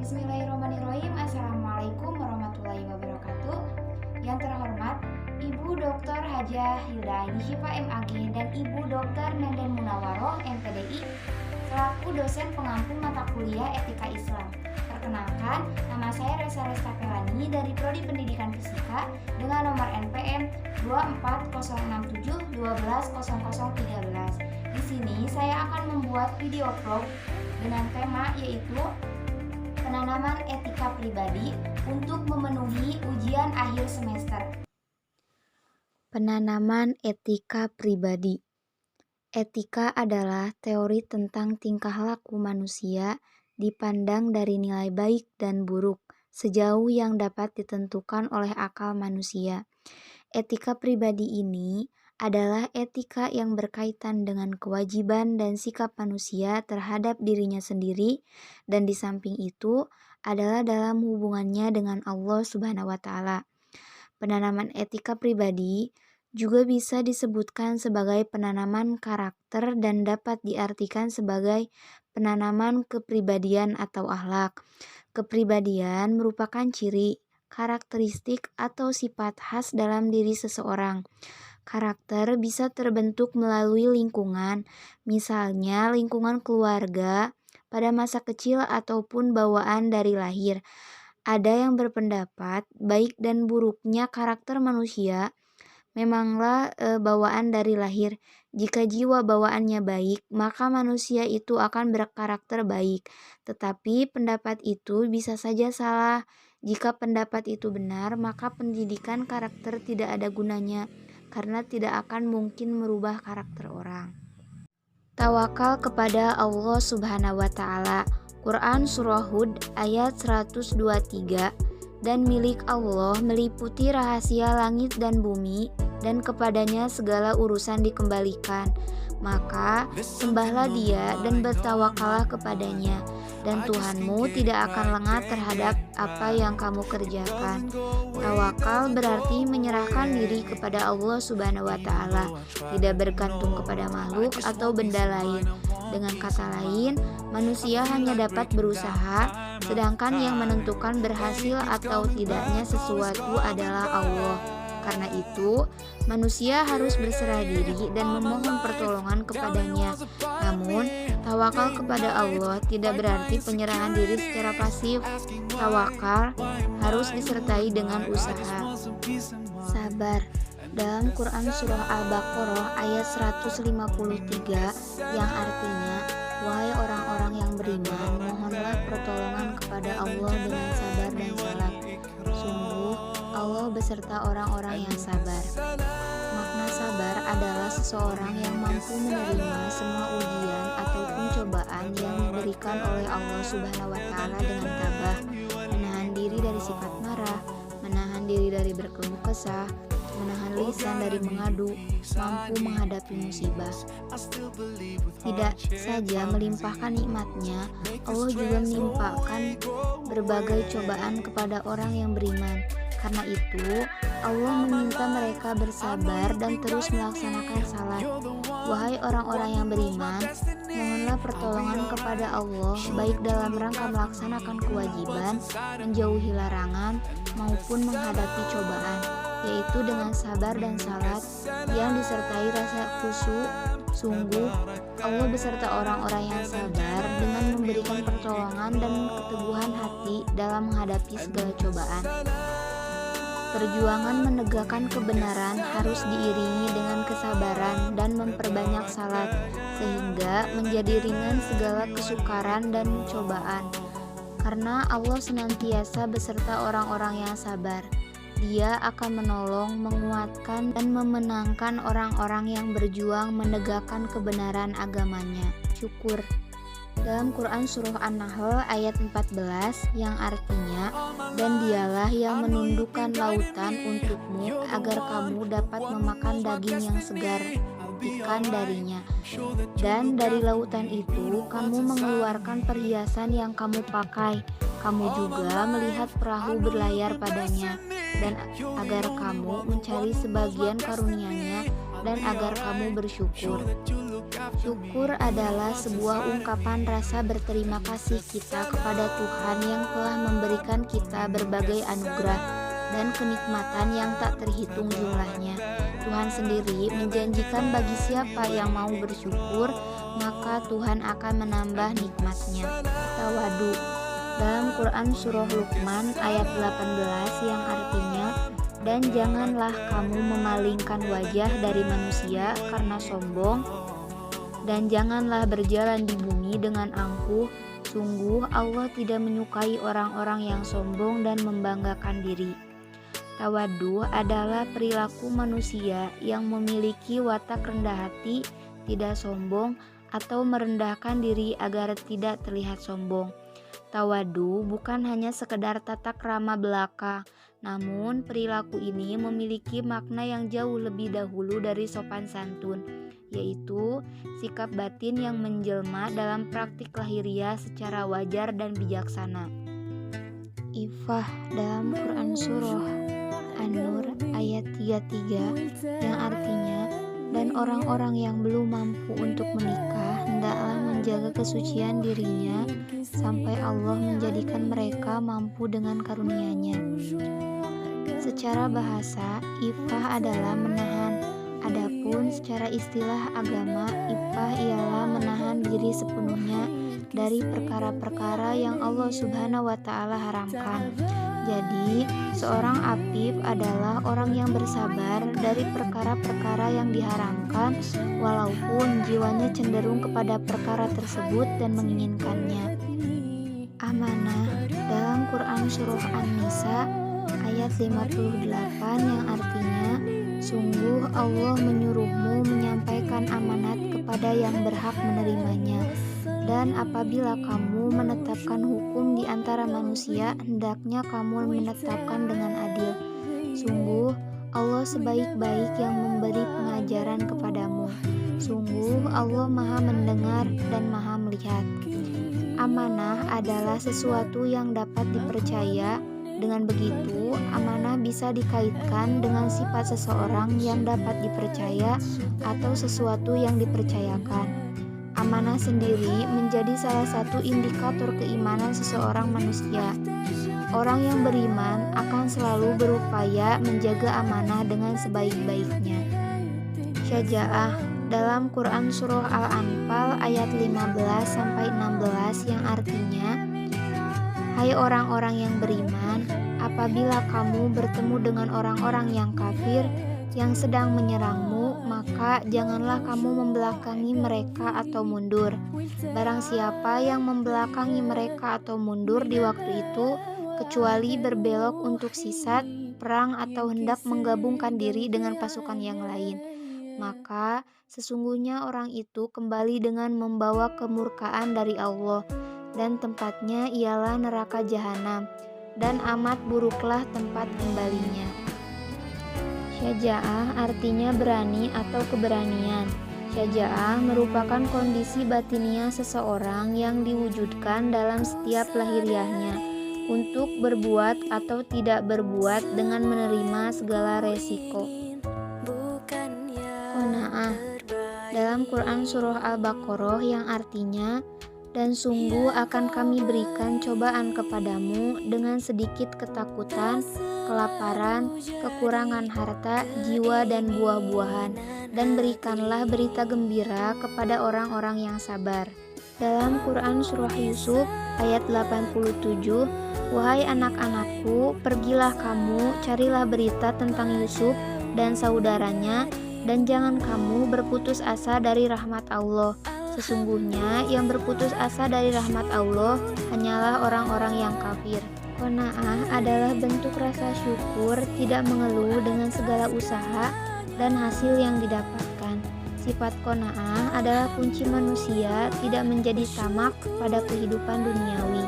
Bismillahirrahmanirrahim. Assalamualaikum warahmatullahi wabarakatuh. Yang terhormat Ibu Dr. Hajah Hilda Aini Syifa MAG dan Ibu Dr. Nenden Munawaroh MPDI selaku dosen pengampu mata kuliah Etika Islam. Perkenalkan, nama saya Resa Restapelani dari Prodi Pendidikan Fisika dengan nomor NPM 24067120013. Di sini saya akan membuat video vlog dengan tema yaitu penanaman etika pribadi untuk memenuhi ujian akhir semester. Penanaman etika pribadi. Etika adalah teori tentang tingkah laku manusia dipandang dari nilai baik dan buruk sejauh yang dapat ditentukan oleh akal manusia. Etika pribadi ini adalah etika yang berkaitan dengan kewajiban dan sikap manusia terhadap dirinya sendiri, dan di samping itu adalah dalam hubungannya dengan Allah Subhanahu wa Ta'ala. Penanaman etika pribadi juga bisa disebutkan sebagai penanaman karakter dan dapat diartikan sebagai penanaman kepribadian atau akhlak. Kepribadian merupakan ciri, karakteristik atau sifat khas dalam diri seseorang. Karakter bisa terbentuk melalui lingkungan, misalnya lingkungan keluarga pada masa kecil ataupun bawaan dari lahir. Ada yang berpendapat baik dan buruknya karakter manusia memanglah bawaan dari lahir. Jika jiwa bawaannya baik, maka manusia itu akan berkarakter baik. Tetapi pendapat itu bisa saja salah. Jika pendapat itu benar, maka pendidikan karakter tidak ada gunanya, karena tidak akan mungkin merubah karakter orang. Tawakal kepada Allah Subhanahu wa Ta'ala. Quran Surah Hud ayat 123. Dan milik Allah meliputi rahasia langit dan bumi, dan kepadanya segala urusan dikembalikan. Maka sembahlah Dia dan bertawakallah kepadanya, dan Tuhanmu tidak akan lengah terhadap apa yang kamu kerjakan. Tawakal berarti menyerahkan diri kepada Allah Subhanahu wa Ta'ala, tidak bergantung kepada makhluk atau benda lain. Dengan kata lain, manusia hanya dapat berusaha, sedangkan yang menentukan berhasil atau tidaknya sesuatu adalah Allah. Karena itu, manusia harus berserah diri dan memohon pertolongan kepadanya. Namun, tawakal kepada Allah tidak berarti penyerahan diri secara pasif. Tawakal harus disertai dengan usaha. Sabar. Dalam Quran Surah Al-Baqarah ayat 153 yang artinya, wahai orang-orang yang beriman, mohonlah pertolongan kepada Allah dengan sabar dan salat. Sungguh, Allah beserta orang-orang yang sabar. Makna sabar adalah seseorang yang mampu menerima semua ujian ataupun cobaan yang diberikan oleh Allah Subhanahu wa Ta'ala dengan tabah, menahan diri dari sifat marah, menahan diri dari berkeluh kesah, menahan lisan dari mengadu, mampu menghadapi musibah. Tidak saja melimpahkan nikmatnya, Allah juga menimpakan berbagai cobaan kepada orang yang beriman. Karena itu, Allah meminta mereka bersabar dan terus melaksanakan salat. Wahai orang-orang yang beriman, mohonlah pertolongan kepada Allah baik dalam rangka melaksanakan kewajiban, menjauhi larangan, maupun menghadapi cobaan, yaitu dengan sabar dan salat yang disertai rasa khusyuk. Sungguh, Allah beserta orang-orang yang sabar dengan memberikan pertolongan dan keteguhan hati dalam menghadapi segala cobaan. Perjuangan menegakkan kebenaran harus diiringi dengan kesabaran dan memperbanyak salat, sehingga menjadi ringan segala kesukaran dan cobaan. Karena Allah senantiasa beserta orang-orang yang sabar. Dia akan menolong, menguatkan, dan memenangkan orang-orang yang berjuang menegakkan kebenaran agamanya. Syukur. Dalam Quran Surah An-Nahl ayat 14 yang artinya, dan dialah yang menundukkan lautan untukmu agar kamu dapat memakan daging yang segar ikan darinya, dan dari lautan itu kamu mengeluarkan perhiasan yang kamu pakai. Kamu juga melihat perahu berlayar padanya, dan agar kamu mencari sebagian karunia-Nya, dan agar kamu bersyukur. Syukur adalah sebuah ungkapan rasa berterima kasih kita kepada Tuhan yang telah memberikan kita berbagai anugerah dan kenikmatan yang tak terhitung jumlahnya. Tuhan sendiri menjanjikan bagi siapa yang mau bersyukur, maka Tuhan akan menambah nikmatnya. Tawadu. Dalam Quran Surah Luqman ayat 18 yang artinya, dan janganlah kamu memalingkan wajah dari manusia karena sombong, dan janganlah berjalan di bumi dengan angkuh. Sungguh Allah tidak menyukai orang-orang yang sombong dan membanggakan diri. Tawadu adalah perilaku manusia yang memiliki watak rendah hati, tidak sombong, atau merendahkan diri agar tidak terlihat sombong. Tawadu bukan hanya sekedar tata krama belaka, namun perilaku ini memiliki makna yang jauh lebih dahulu dari sopan santun, yaitu sikap batin yang menjelma dalam praktik lahiriah secara wajar dan bijaksana. Iffah dalam Quran Surah An-Nur ayat 33 yang artinya, dan orang-orang yang belum mampu untuk menikah hendaklah menjaga kesucian dirinya sampai Allah menjadikan mereka mampu dengan karunia-Nya. Secara bahasa, iffah adalah menahan. Adapun secara istilah agama, iffah ialah menahan diri sepenuhnya dari perkara-perkara yang Allah Subhanahu wa Ta'ala haramkan. Jadi, seorang afif adalah orang yang bersabar dari perkara-perkara yang diharamkan, walaupun jiwanya cenderung kepada perkara tersebut dan menginginkannya. Amanah dalam Quran Surah An-Nisa ayat 58 yang artinya, sungguh Allah menyuruhmu menyampaikan amanat kepada yang berhak menerimanya. Dan apabila kamu menetapkan hukum di antara manusia, hendaknya kamu menetapkan dengan adil. Sungguh Allah sebaik-baik yang memberi pengajaran kepadamu. Sungguh Allah Maha mendengar dan Maha melihat. Amanah adalah sesuatu yang dapat dipercaya. Dengan begitu, amanah bisa dikaitkan dengan sifat seseorang yang dapat dipercaya atau sesuatu yang dipercayakan. Amanah sendiri menjadi salah satu indikator keimanan seseorang manusia. Orang yang beriman akan selalu berupaya menjaga amanah dengan sebaik-baiknya. Syaja'ah dalam Quran Surah Al-Anfal ayat 15-16 yang artinya, hai orang-orang yang beriman, apabila kamu bertemu dengan orang-orang yang kafir yang sedang menyerangmu, maka janganlah kamu membelakangi mereka atau mundur. Barang siapa yang membelakangi mereka atau mundur di waktu itu, kecuali berbelok untuk sisat, perang atau hendak menggabungkan diri dengan pasukan yang lain, maka sesungguhnya orang itu kembali dengan membawa kemurkaan dari Allah, dan tempatnya ialah neraka jahanam, dan amat buruklah tempat kembalinya. Syaja'ah artinya berani atau keberanian. Syaja'ah merupakan kondisi batiniah seseorang yang diwujudkan dalam setiap lahiriahnya untuk berbuat atau tidak berbuat dengan menerima segala resiko. Qanaah dalam Quran Surah Al-Baqarah yang artinya, dan sungguh akan kami berikan cobaan kepadamu dengan sedikit ketakutan, kelaparan, kekurangan harta, jiwa, dan buah-buahan, dan berikanlah berita gembira kepada orang-orang yang sabar. Dalam Quran Surah Yusuf ayat 87, wahai anak-anakku, pergilah kamu, carilah berita tentang Yusuf dan saudaranya, dan jangan kamu berputus asa dari rahmat Allah. Sesungguhnya yang berputus asa dari rahmat Allah hanyalah orang-orang yang kafir. Qanaah adalah bentuk rasa syukur, tidak mengeluh dengan segala usaha dan hasil yang didapatkan. Sifat qanaah adalah kunci manusia tidak menjadi tamak pada kehidupan duniawi.